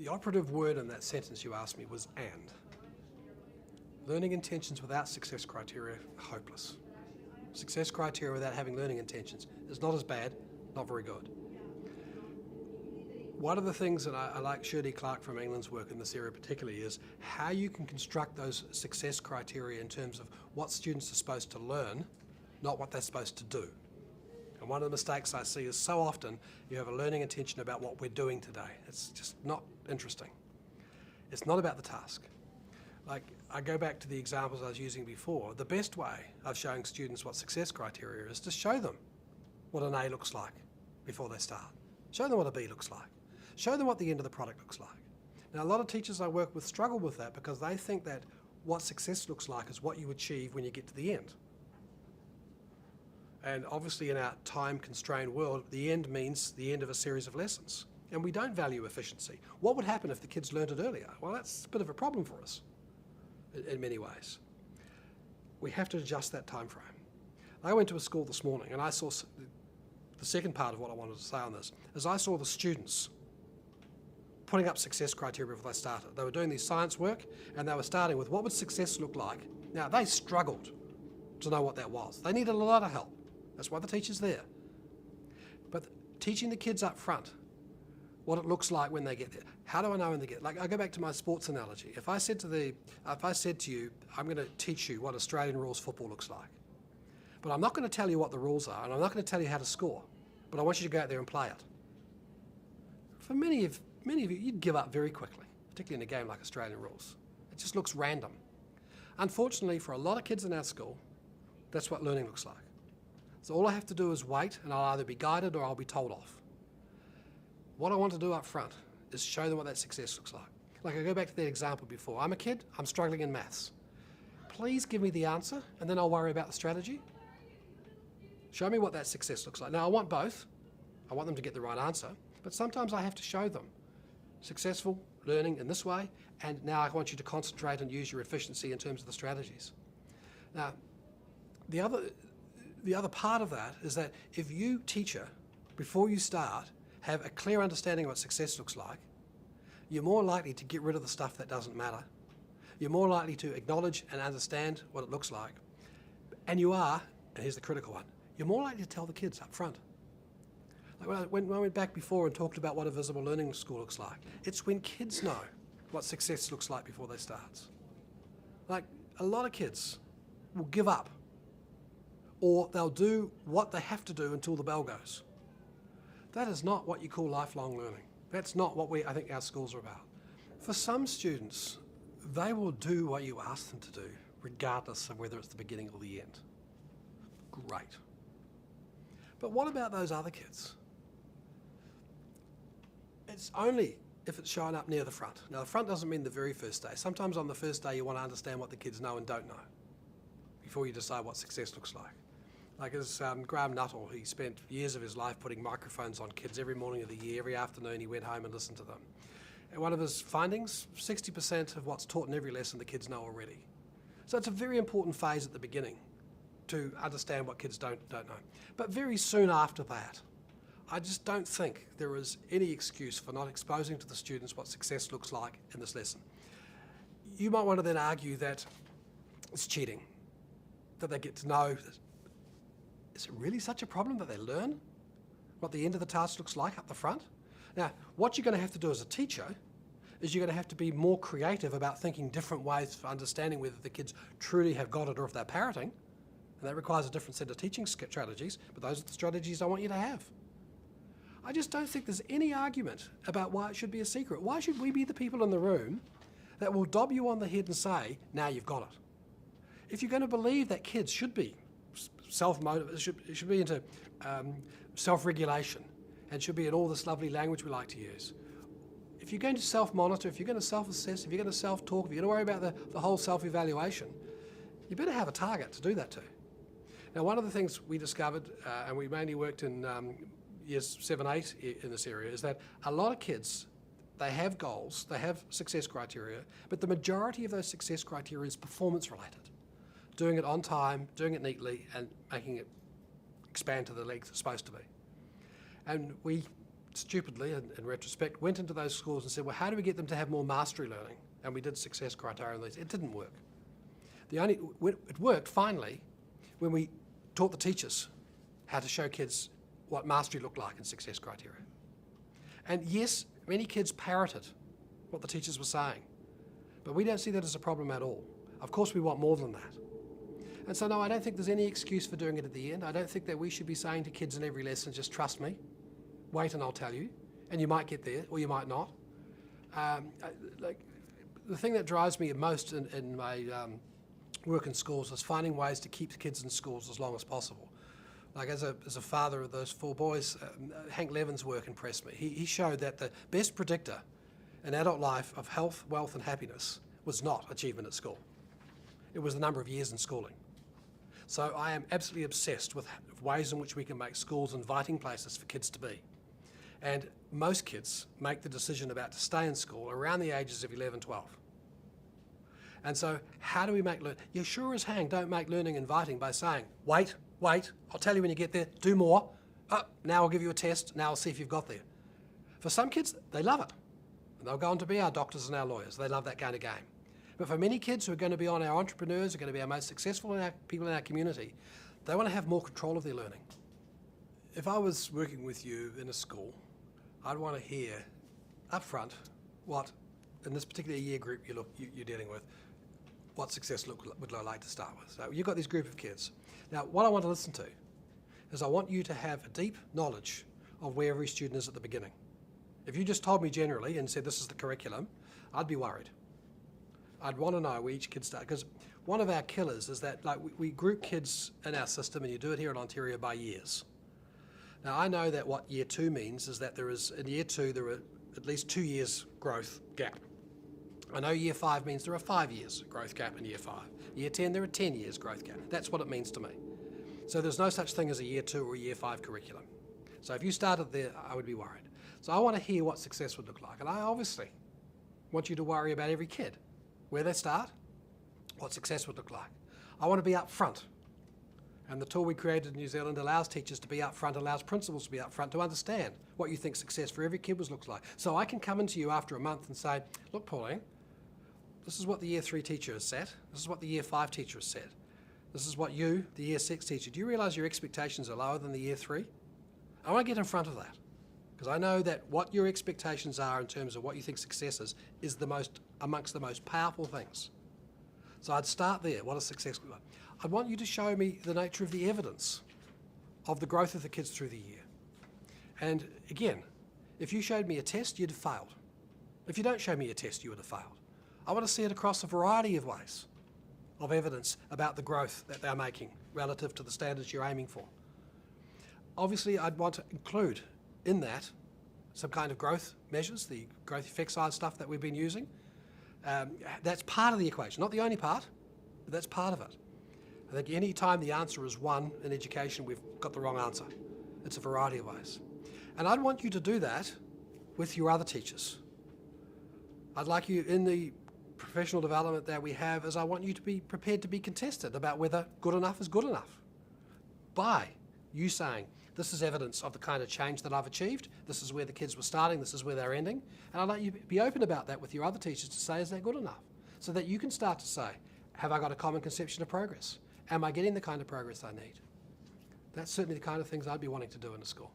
The operative word in that sentence you asked me was and. Learning intentions without success criteria, hopeless. Success criteria without having learning intentions is not as bad, not very good. One of the things that I like Shirley Clark from England's work in this area particularly is how you can construct those success criteria in terms of what students are supposed to learn, not what they're supposed to do. And one of the mistakes I see is so often you have a learning intention about what we're doing today. It's just not interesting. It's not about the task. Like, I go back to the examples I was using before. The best way of showing students what success criteria is to show them what an A looks like before they start. Show them what a B looks like. Show them what the end of the product looks like. Now, a lot of teachers I work with struggle with that because they think that what success looks like is what you achieve when you get to the end. And obviously in our time-constrained world, the end means the end of a series of lessons. And we don't value efficiency. What would happen if the kids learned it earlier? Well, that's a bit of a problem for us in many ways. We have to adjust that time frame. I went to a school this morning and I saw the second part of what I wanted to say on this, is I saw the students putting up success criteria before they started. They were doing these science work and they were starting with what would success look like. Now, they struggled to know what that was. They needed a lot of help. That's why the teacher's there. But teaching the kids up front what it looks like when they get there. How do I know when they get? Like, I go back to my sports analogy. If I said to you, I'm going to teach you what Australian rules football looks like, but I'm not going to tell you what the rules are, and I'm not going to tell you how to score, but I want you to go out there and play it. For many of you, you'd give up very quickly, particularly in a game like Australian rules. It just looks random. Unfortunately, for a lot of kids in our school, that's what learning looks like. So all I have to do is wait, and I'll either be guided or I'll be told off. What I want to do up front is show them what that success looks like. Like, I go back to that example before. I'm a kid, I'm struggling in maths. Please give me the answer, and then I'll worry about the strategy. Show me what that success looks like. Now, I want both. I want them to get the right answer, but sometimes I have to show them successful learning in this way, and now I want you to concentrate and use your efficiency in terms of the strategies. Now, the other part of that is that if you, teacher, before you start, have a clear understanding of what success looks like, you're more likely to get rid of the stuff that doesn't matter. You're more likely to acknowledge and understand what it looks like. And you are, and here's the critical one, you're more likely to tell the kids up front. Like when I went back before and talked about what a visible learning school looks like, it's when kids know what success looks like before they start. Like, a lot of kids will give up, or they'll do what they have to do until the bell goes. That is not what you call lifelong learning. That's not what I think our schools are about. For some students, they will do what you ask them to do, regardless of whether it's the beginning or the end. Great. But what about those other kids? It's only if it's shown up near the front. Now, the front doesn't mean the very first day. Sometimes on the first day you want to understand what the kids know and don't know before you decide what success looks like. Like, as Graham Nuttall, he spent years of his life putting microphones on kids every morning of the year. Every afternoon he went home and listened to them. And one of his findings, 60% of what's taught in every lesson the kids know already. So it's a very important phase at the beginning to understand what kids don't know. But very soon after that, I just don't think there is any excuse for not exposing to the students what success looks like in this lesson. You might want to then argue that it's cheating, that they get to know. Is it really such a problem that they learn what the end of the task looks like up the front? Now, what you're going to have to do as a teacher is you're going to have to be more creative about thinking different ways for understanding whether the kids truly have got it or if they're parroting. And that requires a different set of teaching strategies, but those are the strategies I want you to have. I just don't think there's any argument about why it should be a secret. Why should we be the people in the room that will dob you on the head and say, now you've got it? If you're going to believe that kids should be self-motivated, it should be into self-regulation, and should be in all this lovely language we like to use. If you're going to self-monitor, if you're going to self-assess, if you're going to self-talk, if you're going to worry about the whole self-evaluation, you better have a target to do that to. Now, one of the things we discovered, and we mainly worked in years 7, 8 in this area, is that a lot of kids, they have goals, they have success criteria, but the majority of those success criteria is performance-related. Doing it on time, doing it neatly, and making it expand to the length it's supposed to be. And we stupidly, in retrospect, went into those schools and said, well, how do we get them to have more mastery learning? And we did success criteria on these. It didn't work. It worked finally when we taught the teachers how to show kids what mastery looked like in success criteria. And yes, many kids parroted what the teachers were saying, but we don't see that as a problem at all. Of course, we want more than that. And so, no, I don't think there's any excuse for doing it at the end. I don't think that we should be saying to kids in every lesson, just trust me, wait and I'll tell you, and you might get there or you might not. The thing that drives me most in my work in schools is finding ways to keep kids in schools as long as possible. Like as a father of those 4 boys, Hank Levin's work impressed me. He showed that the best predictor in adult life of health, wealth and happiness was not achievement at school. It was the number of years in schooling. So I am absolutely obsessed with ways in which we can make schools inviting places for kids to be. And most kids make the decision about to stay in school around the ages of 11, 12. And so how do we make learning? You sure as hang don't make learning inviting by saying, wait, I'll tell you when you get there, do more. Now I'll give you a test, now I'll see if you've got there. For some kids, they love it. And they'll go on to be our doctors and our lawyers. They love that kind of game. But for many kids who are going to be on our entrepreneurs, who are going to be our most successful people in our community, they want to have more control of their learning. If I was working with you in a school, I'd want to hear up front what, in this particular year group you're dealing with, what success would look like to start with. So you've got this group of kids. Now, what I want to listen to is I want you to have a deep knowledge of where every student is at the beginning. If you just told me generally and said this is the curriculum, I'd be worried. I'd want to know where each kid starts, because one of our killers is that we group kids in our system, and you do it here in Ontario by years. Now I know that what year 2 means is that in year 2 there are at least 2 years growth gap. I know year 5 means there are 5 years growth gap in year 5. Year 10 there are 10 years growth gap. That's what it means to me. So there's no such thing as a year 2 or a year 5 curriculum. So if you started there, I would be worried. So I want to hear what success would look like, and I obviously want you to worry about every kid. Where they start, what success would look like. I want to be up front. And the tool we created in New Zealand allows teachers to be up front, allows principals to be up front to understand what you think success for every kid looks like. So I can come into you after a month and say, look, Pauline, this is what the year 3 teacher has said. This is what the year 5 teacher has said. This is what you, the year 6 teacher, do you realise your expectations are lower than the year 3? I want to get in front of that. Because I know that what your expectations are in terms of what you think success is amongst the most powerful things. So I'd start there. What does success look like? I'd want you to show me the nature of the evidence of the growth of the kids through the year. And again, if you showed me a test, you'd have failed. If you don't show me a test, you would have failed. I want to see it across a variety of ways of evidence about the growth that they're making relative to the standards you're aiming for. Obviously, I'd want to include in that some kind of growth measures, the growth effect size stuff that we've been using. That's part of the equation, not the only part, but that's part of it. I think any time the answer is 1 in education, we've got the wrong answer. It's a variety of ways. And I'd want you to do that with your other teachers. I'd like you, in the professional development that we have, is I want you to be prepared to be contested about whether good enough is good enough. By you saying, this is evidence of the kind of change that I've achieved, this is where the kids were starting, this is where they're ending, and I'd like you to be open about that with your other teachers to say, is that good enough? So that you can start to say, have I got a common conception of progress? Am I getting the kind of progress I need? That's certainly the kind of things I'd be wanting to do in a school.